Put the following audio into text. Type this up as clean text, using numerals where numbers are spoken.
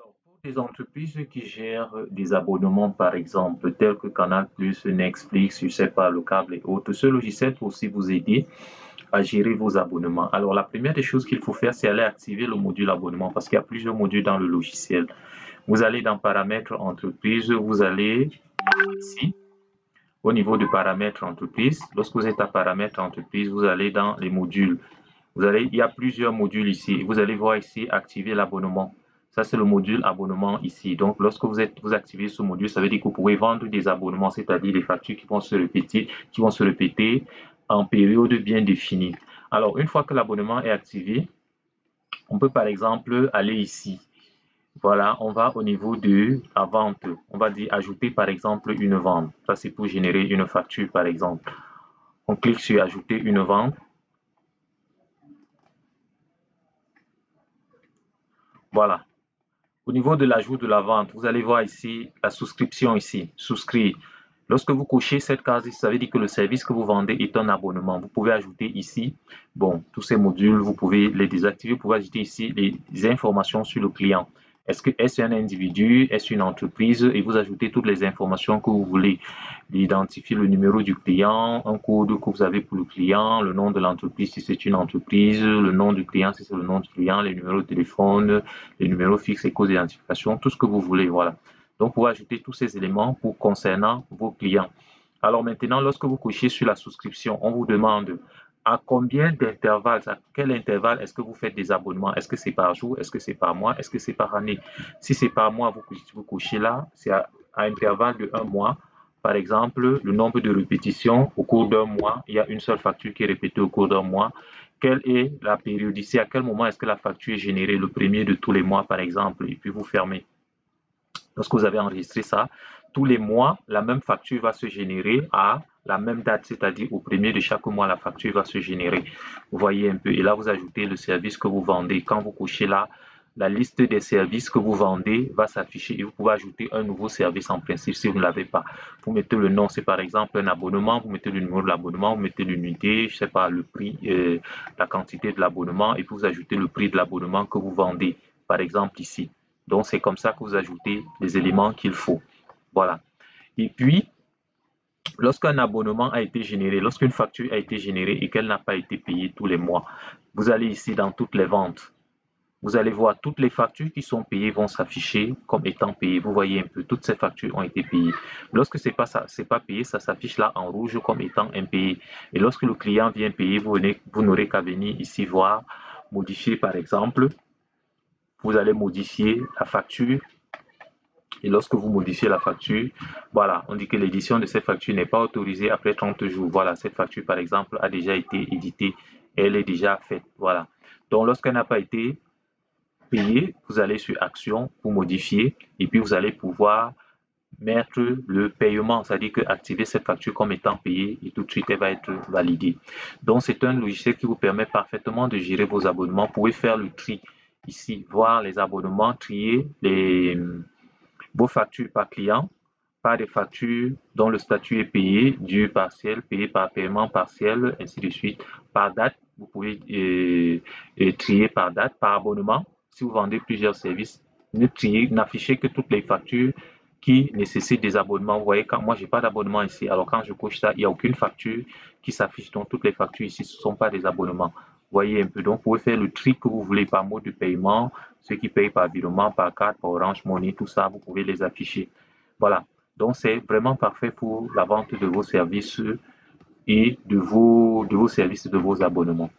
Alors, pour des entreprises qui gèrent des abonnements, par exemple, tels que Canal+, Netflix, je sais pas, le câble et autres, ce logiciel peut aussi vous aider à gérer vos abonnements. Alors, la première des choses qu'il faut faire, c'est aller activer le module abonnement parce qu'il y a plusieurs modules dans le logiciel. Vous allez dans paramètres entreprise, vous allez ici, au niveau de paramètres entreprise. Lorsque vous êtes à paramètres entreprise, vous allez dans les modules. Il y a plusieurs modules ici. Vous allez voir ici, activer l'abonnement. Ça, c'est le module abonnement ici. Donc, lorsque vous activez ce module, ça veut dire que vous pouvez vendre des abonnements, c'est-à-dire des factures qui vont se répéter en période bien définie. Alors, une fois que l'abonnement est activé, on peut par exemple aller ici. Voilà, on va au niveau de la vente. On va dire ajouter par exemple une vente. Ça, c'est pour générer une facture par exemple. On clique sur ajouter une vente. Voilà. Au niveau de l'ajout de la vente, vous allez voir ici la souscription ici, souscrire. Lorsque vous cochez cette case, ça veut dire que le service que vous vendez est un abonnement. Vous pouvez ajouter ici, bon, tous ces modules, vous pouvez les désactiver. Vous pouvez ajouter ici les informations sur le client. Est-ce un individu, est-ce une entreprise? Et vous ajoutez toutes les informations que vous voulez. Identifier le numéro du client, un code que vous avez pour le client, le nom de l'entreprise si c'est une entreprise, le nom du client si c'est le nom du client, les numéros de téléphone, les numéros fixes, les codes d'identification, tout ce que vous voulez, voilà. Donc, vous pouvez ajouter tous ces éléments concernant vos clients. Alors maintenant, lorsque vous cochez sur la souscription, on vous demande à combien d'intervalles, à quel intervalle est-ce que vous faites des abonnements? Est-ce que c'est par jour? Est-ce que c'est par mois? Est-ce que c'est par année? Si c'est par mois, vous cochez là, c'est à intervalle de 1 mois. Par exemple, le nombre de répétitions au cours d'un mois, il y a une seule facture qui est répétée au cours d'un mois. Quelle est la périodicité? À quel moment est-ce que la facture est générée? Le premier de tous les mois, par exemple, et puis vous fermez. Lorsque vous avez enregistré ça, tous les mois, la même facture va se générer à la même date, c'est-à-dire au premier de chaque mois, la facture va se générer. Vous voyez un peu. Et là, vous ajoutez le service que vous vendez. Quand vous cochez là, la liste des services que vous vendez va s'afficher et vous pouvez ajouter un nouveau service en principe si vous ne l'avez pas. Vous mettez le nom, c'est par exemple un abonnement, vous mettez le numéro de l'abonnement, vous mettez l'unité, je sais pas, le prix, la quantité de l'abonnement et puis vous ajoutez le prix de l'abonnement que vous vendez, par exemple ici. Donc, c'est comme ça que vous ajoutez les éléments qu'il faut. Voilà. Et puis, lorsqu'un abonnement a été généré, lorsqu'une facture a été générée et qu'elle n'a pas été payée tous les mois, vous allez ici dans toutes les ventes. Vous allez voir toutes les factures qui sont payées vont s'afficher comme étant payées. Vous voyez un peu, toutes ces factures ont été payées. Lorsque c'est pas payé, ça s'affiche là en rouge comme étant impayé. Et lorsque le client vient payer, vous n'aurez qu'à venir ici voir, modifier par exemple. Vous allez modifier la facture. Et lorsque vous modifiez la facture, voilà, on dit que l'édition de cette facture n'est pas autorisée après 30 jours. Voilà, cette facture, par exemple, a déjà été éditée. Elle est déjà faite. Voilà. Donc, lorsqu'elle n'a pas été payée, vous allez sur Action pour modifier et puis vous allez pouvoir mettre le paiement, c'est-à-dire que activer cette facture comme étant payée et tout de suite elle va être validée. Donc c'est un logiciel qui vous permet parfaitement de gérer vos abonnements. Vous pouvez faire le tri ici, voir les abonnements, trier vos factures par client, par des factures dont le statut est payé, dû partiel, payé par paiement partiel, ainsi de suite. Par date, vous pouvez trier par date, par abonnement. Si vous vendez plusieurs services, n'affichez que toutes les factures qui nécessitent des abonnements. Vous voyez, quand moi, j'ai pas d'abonnement ici. Alors, quand je coche ça, il n'y a aucune facture qui s'affiche. Donc, toutes les factures ici, ce ne sont pas des abonnements. Vous voyez un peu. Donc, vous pouvez faire le tri que vous voulez par mode de paiement. Ceux qui payent par virement, par carte, par Orange Money, tout ça, vous pouvez les afficher. Voilà. Donc, c'est vraiment parfait pour la vente de vos services et de vos services, de vos abonnements.